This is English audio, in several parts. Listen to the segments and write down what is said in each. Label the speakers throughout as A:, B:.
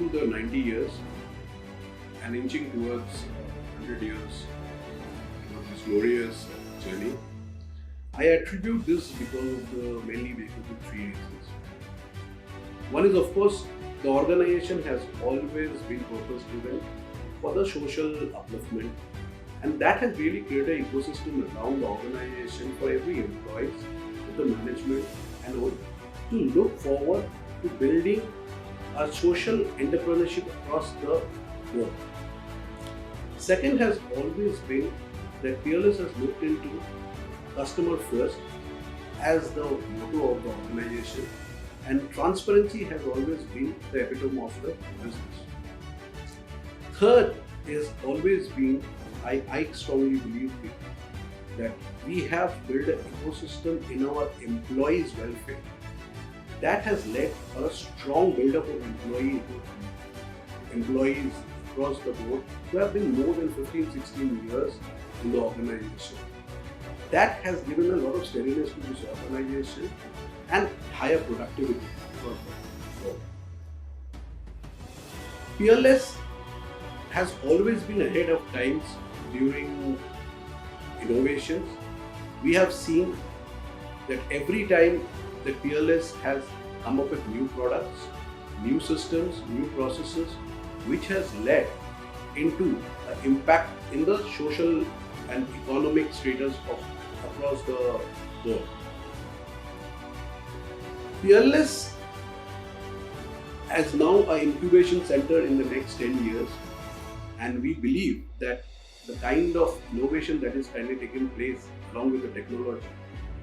A: into the 90 years and inching towards 100 years of this glorious journey. I attribute this because of mainly because of three reasons. One is, of course, the organization has always been purpose driven for the social upliftment, and that has really created an ecosystem around the organization for every employee, the management, and all to look forward to building a social entrepreneurship across the world. Second has always been that Peerless has looked into customer first as the motto of the organization, and transparency has always been the epitome of the business. Third is always been, I strongly believe that we have built an ecosystem in our employees' welfare that has led a strong build-up of employees across the board who have been more than 15-16 years in the organization. That has given a lot of steadiness to this organization and higher productivity across the board. Peerless has always been ahead of times during innovations. We have seen that every time that Peerless has come up with new products, new systems, new processes, which has led into an impact in the social and economic status of across the board. Peerless as now an incubation center in the next 10 years, and we believe that the kind of innovation that is currently taking place along with the technology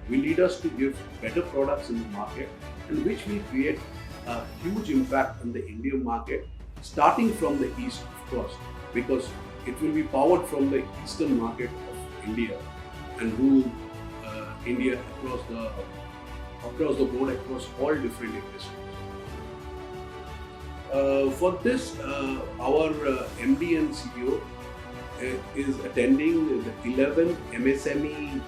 A: will lead us to give better products in the market, and which will create a huge impact on the Indian market, starting from the east, of course, because it will be powered from the eastern market of India and rule India across the board, across all different industries. For this, our MD and CEO is attending the 11th MSME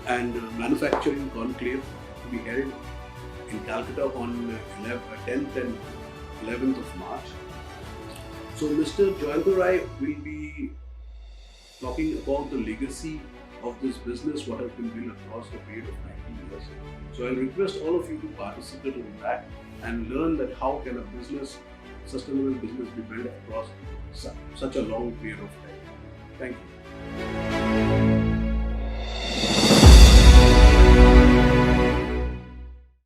A: and Manufacturing Conclave to be held in Calcutta on 10th and 11th of March. So Mr. Joyanta Rai will be talking about the legacy of this business, what has been built across the period of 90 years. So I'll request all of you to participate in that and learn that how can a sustainable business be built across such a long period of time. Thank you.